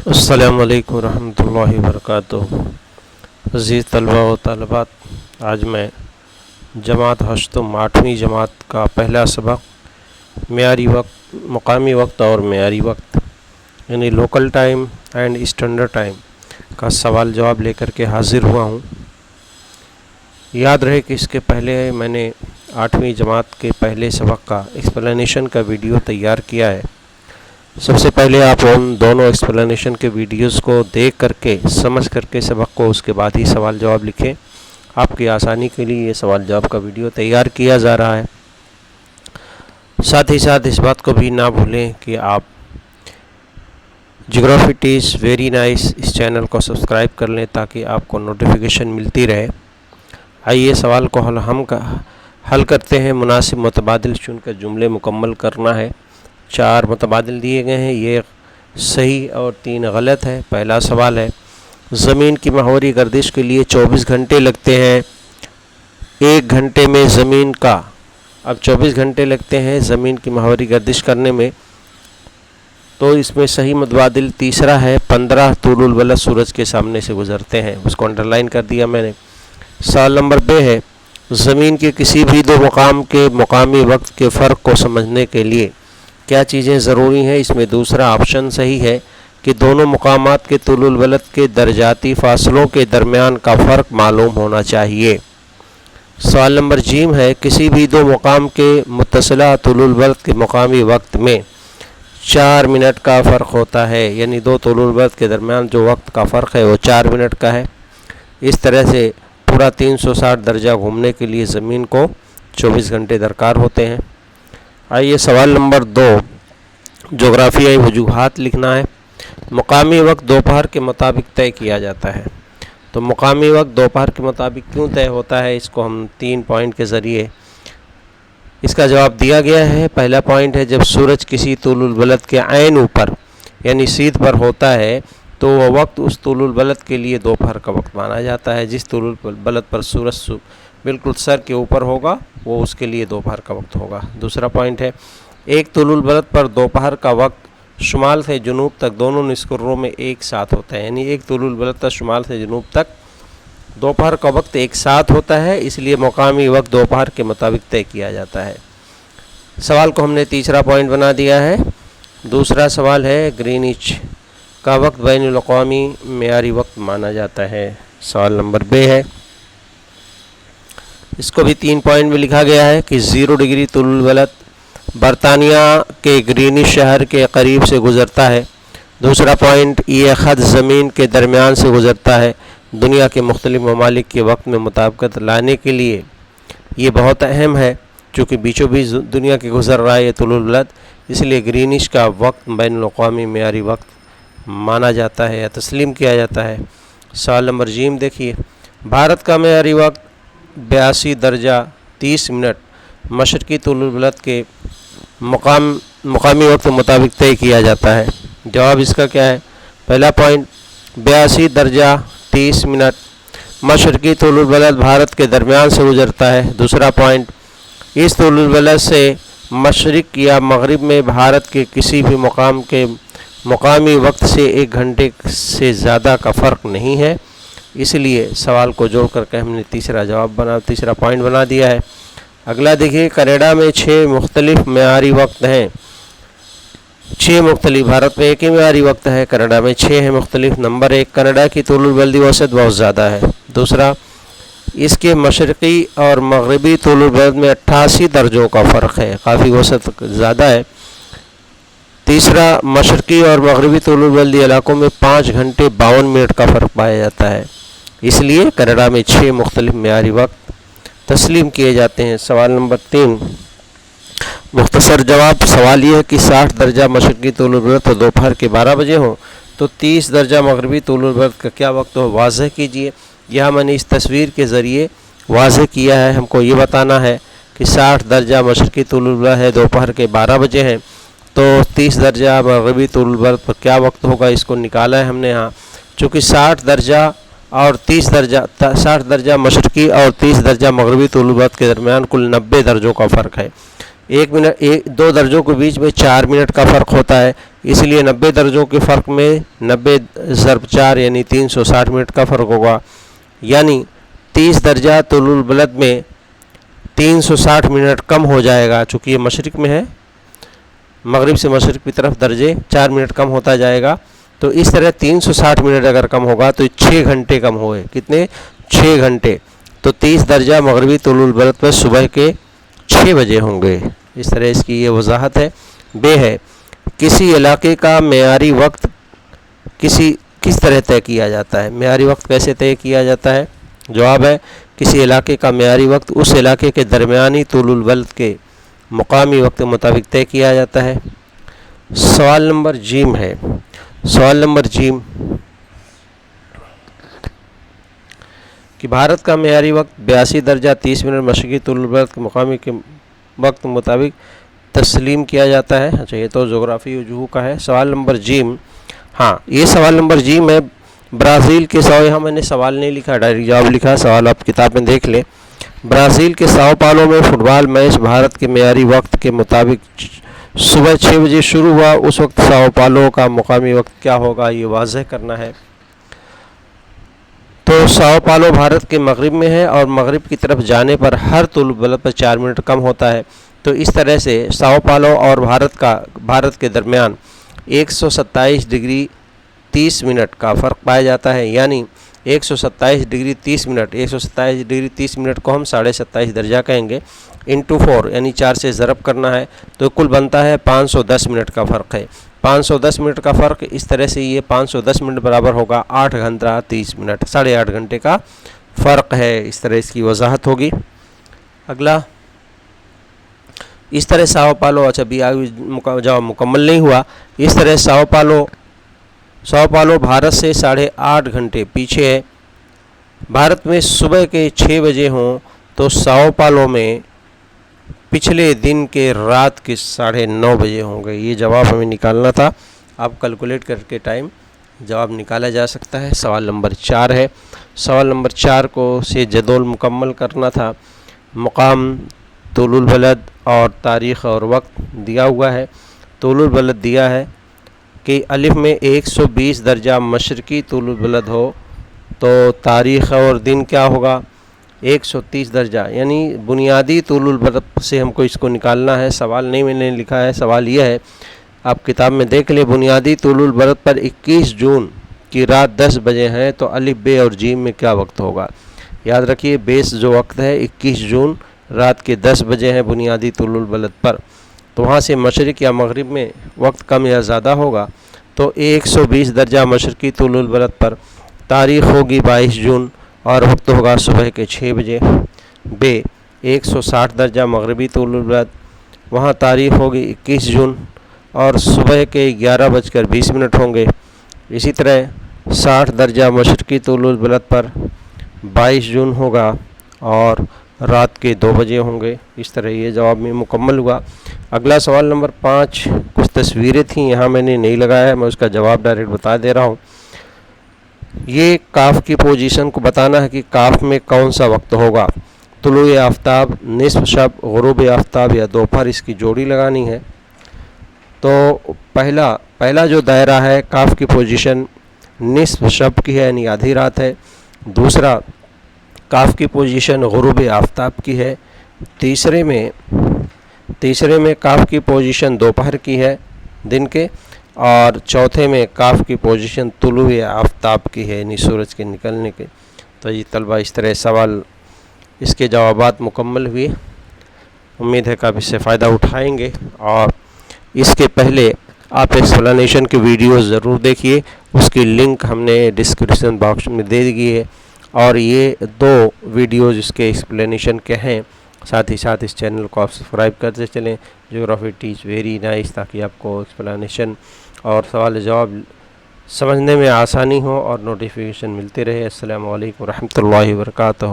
السلام علیکم ورحمۃ اللہ وبرکاتہ۔ عزیز طلباء و طالبات، آج میں جماعت ہشتم 8ویں جماعت کا پہلا سبق معیاری وقت، مقامی وقت اور معیاری وقت یعنی local time and standard time کا سوال جواب لے کر کے حاضر ہوا ہوں۔ یاد رہے کہ اس کے پہلے میں نے 8ویں جماعت کے پہلے سبق کا ایکسپلینیشن کا ویڈیو تیار کیا ہے۔ سب سے پہلے آپ ان دونوں ایکسپلینیشن کے ویڈیوز کو دیکھ کر کے سمجھ کر کے سبق کو اس کے بعد ہی سوال جواب لکھیں۔ آپ کی آسانی کے لیے یہ سوال جواب کا ویڈیو تیار کیا جا رہا ہے۔ ساتھ ہی ساتھ اس بات کو بھی نہ بھولیں کہ آپ جیوگرافی ٹیچ ویری نائس اس چینل کو سبسکرائب کر لیں تاکہ آپ کو نوٹیفیکیشن ملتی رہے۔ آئیے سوال کو حل کرتے ہیں۔ مناسب متبادل چن کر جملے مکمل کرنا ہے۔ 4 متبادل دیے گئے ہیں، یہ صحیح اور 3 غلط ہے۔ پہلا سوال ہے، زمین کی محوری گردش کے لیے 24 گھنٹے لگتے ہیں، 1 گھنٹے میں زمین کا 24 گھنٹے لگتے ہیں زمین کی محوری گردش کرنے میں، تو اس میں صحیح متبادل تیسرا ہے، 15 طول البلد سورج کے سامنے سے گزرتے ہیں، اس کو انڈرلائن کر دیا میں نے۔ سوال نمبر ب ہے، زمین کے کسی بھی 2 مقام کے مقامی وقت کے فرق کو سمجھنے کے لیے کیا چیزیں ضروری ہیں؟ اس میں دوسرا آپشن صحیح ہے کہ دونوں مقامات کے طول البلد کے درجاتی فاصلوں کے درمیان کا فرق معلوم ہونا چاہیے۔ سوال نمبر ج ہے، کسی بھی 2 مقام کے متصلہ طول البلد کے مقامی وقت میں 4 منٹ کا فرق ہوتا ہے، یعنی 2 طول البلد کے درمیان جو وقت کا فرق ہے وہ 4 منٹ کا ہے۔ اس طرح سے پورا 360 درجہ گھومنے کے لیے زمین کو 24 گھنٹے درکار ہوتے ہیں۔ آئیے سوال نمبر 2، جغرافیائی وجوہات لکھنا ہے۔ مقامی وقت دوپہر کے مطابق طے کیا جاتا ہے، تو مقامی وقت دوپہر کے مطابق کیوں طے ہوتا ہے؟ اس کو ہم 3 پوائنٹ کے ذریعے اس کا جواب دیا گیا ہے۔ پہلا پوائنٹ ہے، جب سورج کسی طول البلد کے عین اوپر یعنی سیدھ پر ہوتا ہے تو وہ وقت اس طول البلد کے لیے دوپہر کا وقت مانا جاتا ہے۔ جس طول البلد پر سورج بالکل سر کے اوپر ہوگا وہ اس کے لیے دوپہر کا وقت ہوگا۔ دوسرا پوائنٹ ہے، ایک طول البلد پر دوپہر کا وقت شمال سے جنوب تک دونوں نصف میں ایک ساتھ ہوتا ہے، یعنی ایک طول البلد پر شمال سے جنوب تک دوپہر کا وقت ایک ساتھ ہوتا ہے، اس لیے مقامی وقت دوپہر کے مطابق طے کیا جاتا ہے۔ سوال کو ہم نے تیسرا پوائنٹ بنا دیا ہے۔ دوسرا سوال ہے، گرینچ کا وقت بین الاقوامی معیاری وقت مانا جاتا ہے۔ سوال نمبر ب ہے، اس کو بھی 3 پوائنٹ میں لکھا گیا ہے کہ 0 ڈگری طول البلد برطانیہ کے گرینچ شہر کے قریب سے گزرتا ہے۔ دوسرا پوائنٹ، یہ خط زمین کے درمیان سے گزرتا ہے۔ دنیا کے مختلف ممالک کے وقت میں مطابقت لانے کے لیے یہ بہت اہم ہے، چونکہ بیچوں بیچ دنیا کے گزر رہا ہے یہ طول البلد، اس لیے گرینچ کا وقت بین الاقوامی معیاری وقت مانا جاتا ہے یا تسلیم کیا جاتا ہے۔ سوال نمبر ج دیکھیے، بھارت کا معیاری وقت 82 درجہ 30 منٹ مشرقی طول البلد کے مقامی وقت کے مطابق طے کیا جاتا ہے۔ جواب اس کا کیا ہے؟ پہلا پوائنٹ، 82 درجہ 30 منٹ مشرقی طول البلد بھارت کے درمیان سے گزرتا ہے۔ دوسرا پوائنٹ، اس طول البلد سے مشرق یا مغرب میں بھارت کے کسی بھی مقام کے مقامی وقت سے 1 گھنٹے سے زیادہ کا فرق نہیں ہے، اس لیے سوال کو جوڑ کر کے ہم نے تیسرا پوائنٹ بنا دیا ہے۔ اگلا دیکھیے، کینیڈا میں 6 مختلف معیاری وقت ہیں۔ 6 مختلف، بھارت میں ایک ہی معیاری وقت ہے، کینیڈا میں 6 ہیں مختلف۔ نمبر 1، کینیڈا کی طول البلدی اوسط بہت زیادہ ہے۔ دوسرا، اس کے مشرقی اور مغربی طول البلد میں 88 درجوں کا فرق ہے، کافی اوسط زیادہ ہے۔ تیسرا، مشرقی اور مغربی طول البلدی علاقوں میں 5 گھنٹے 52 منٹ کا فرق پایا جاتا ہے، اس لیے کینیڈا میں 6 مختلف معیاری وقت تسلیم کیے جاتے ہیں۔ سوال نمبر 3، مختصر جواب۔ سوال یہ ہے کہ 60 درجہ مشرقی طول البلد تو دوپہر کے 12 بجے ہوں تو 30 درجہ مغربی طول البلد کا کیا وقت ہو؟ واضح کیجئے۔ یہاں میں نے اس تصویر کے ذریعے واضح کیا ہے، ہم کو یہ بتانا ہے کہ 60 درجہ مشرقی طول البلد ہے، دوپہر کے 12 بجے ہیں، تو 30 درجہ مغربی طول البلد پر کیا وقت ہوگا؟ اس کو نکالا ہے ہم نے یہاں، چونکہ 60 درجہ مشرقی اور 30 درجہ مغربی طول البلد کے درمیان کل 90 درجوں کا فرق ہے۔ 2 درجوں کے بیچ میں 4 منٹ کا فرق ہوتا ہے، اس لیے 90 درجوں کے فرق میں 90 ضرب 4 یعنی 360 منٹ کا فرق ہوگا، یعنی 30 درجہ طول البلد میں 360 منٹ کم ہو جائے گا، چونکہ یہ مشرق میں ہے، مغرب سے مشرق کی طرف درجے 4 منٹ کم ہوتا جائے گا، تو اس طرح 360 منٹ اگر کم ہوگا تو 6 گھنٹے کم ہوئے، کتنے؟ 6 گھنٹے، تو 30 درجہ مغربی طول البلد پر صبح کے 6 بجے ہوں گے۔ اس طرح اس کی یہ وضاحت ہے۔ بے ہے، کسی علاقے کا معیاری وقت کس طرح طے کیا جاتا ہے؟ معیاری وقت کیسے طے کیا جاتا ہے؟ جواب ہے، کسی علاقے کا معیاری وقت اس علاقے کے درمیانی طول البلد کے مقامی وقت کے مطابق طے کیا جاتا ہے۔ سوال نمبر جیم ہے، سوال نمبر جیم کہ بھارت کا معیاری وقت 82 درجہ 30 منٹ مشرقی طول البلد کے مقامی کے وقت کے مطابق تسلیم کیا جاتا ہے۔ اچھا، یہ تو جغرافی وجوہ کا ہے۔ سوال نمبر جیم، ہاں یہ سوال نمبر جیم ہے، برازیل کے یہاں میں نے سوال نہیں لکھا، ڈائریکٹ جواب لکھا، سوال آپ کتاب میں دیکھ لیں۔ برازیل کے ساؤ پالو میں فٹ بال میچ بھارت کے معیاری وقت کے مطابق صبح 6 بجے شروع ہوا، اس وقت ساؤ پالو کا مقامی وقت کیا ہوگا، یہ واضح کرنا ہے۔ تو ساؤ پالو بھارت کے مغرب میں ہے اور مغرب کی طرف جانے پر ہر طول البلد پر 4 منٹ کم ہوتا ہے، تو اس طرح سے ساؤ پالو اور بھارت کے درمیان 127 ڈگری 30 منٹ کا فرق پایا جاتا ہے، یعنی 127 ڈگری 30 منٹ، 127 ڈگری 30 منٹ کو ہم 27.5 درجہ کہیں گے، انٹو 4 یعنی 4 سے ضرب کرنا ہے، تو کل بنتا ہے 510 منٹ کا فرق ہے۔ 510 منٹ کا فرق، اس طرح سے یہ 510 منٹ برابر ہوگا 8 گھنٹہ 30 منٹ، 8.5 گھنٹے کا فرق ہے۔ اس طرح اس کی وضاحت ہوگی۔ اگلا، اس طرح ساؤ پالو، اچھا بھی جواب مکمل نہیں ہوا، اس طرح ساؤ پالو بھارت سے 8.5 گھنٹے پیچھے ہے۔ بھارت میں صبح کے 6 بجے ہوں تو ساؤ پالو میں پچھلے دن کے رات کے 9:30 بجے ہوں گے۔ یہ جواب ہمیں نکالنا تھا، آپ کیلکولیٹ کر کے ٹائم جواب نکالا جا سکتا ہے۔ سوال نمبر 4 ہے، سوال نمبر 4 کو سے جدول مکمل کرنا تھا۔ مقام، طول البلد اور تاریخ اور وقت دیا ہوا ہے۔ طول البلد دیا ہے کہ الف میں 120 درجہ مشرقی طول البلد ہو تو تاریخ اور دن کیا ہوگا؟ 130 درجہ، یعنی بنیادی طول البلد سے ہم کو اس کو نکالنا ہے۔ سوال نہیں میں نے لکھا ہے، سوال یہ ہے، آپ کتاب میں دیکھ لیں، بنیادی طول البلد پر 21 جون کی رات 10 بجے ہیں تو الف بے اور جیم میں کیا وقت ہوگا؟ یاد رکھیے، بیس جو وقت ہے 21 جون رات کے 10 بجے ہیں بنیادی طول البلد پر، تو وہاں سے مشرق یا مغرب میں وقت کم یا زیادہ ہوگا، تو 120 درجہ مشرقی طول البلد پر تاریخ ہوگی 22 جون اور وقت ہوگا صبح کے 6 بجے۔ بے، 160 درجہ مغربی طول البلد، وہاں تاریخ ہوگی 21 جون اور صبح کے 11:20 ہوں گے۔ اسی طرح 60 درجہ مشرقی طول البلد پر 22 جون ہوگا اور رات کے 2 بجے ہوں گے۔ اس طرح یہ جواب میں مکمل ہوا۔ اگلا سوال نمبر 5، کچھ تصویریں تھیں، یہاں میں نے نہیں لگایا ہے، میں اس کا جواب ڈائریکٹ بتا دے رہا ہوں۔ یہ کاف کی پوزیشن کو بتانا ہے کہ کاف میں کون سا وقت ہوگا، طلوع آفتاب، نصف شب، غروب آفتاب یا دوپہر، اس کی جوڑی لگانی ہے۔ تو پہلا جو دائرہ ہے کاف کی پوزیشن نصف شب کی ہے، یعنی آدھی رات ہے۔ دوسرا کاف کی پوزیشن غروب آفتاب کی ہے۔ تیسرے میں کاف کی پوزیشن دوپہر کی ہے دن کے، اور چوتھے میں کاف کی پوزیشن طلوع آفتاب کی ہے، یعنی سورج کے نکلنے کے۔ تو یہ طلبہ اس طرح سوال، اس کے جوابات مکمل ہوئے، امید ہے کہ آپ اس سے فائدہ اٹھائیں گے، اور اس کے پہلے آپ ایکسپلینیشن کی ویڈیوز ضرور دیکھیے، اس کی لنک ہم نے ڈسکرپشن باکس میں دے دی ہے، اور یہ 2 ویڈیوز اس کے ایکسپلینیشن کے ہیں۔ ساتھ ہی ساتھ اس چینل کو آپ سبسکرائب کرتے چلیں، جیوگرافی ٹیچ ویری نائس، تاکہ آپ کو ایکسپلینیشن اور سوال جواب سمجھنے میں آسانی ہو اور نوٹیفیکیشن ملتے رہے۔ السلام علیکم ورحمۃ اللہ وبرکاتہ۔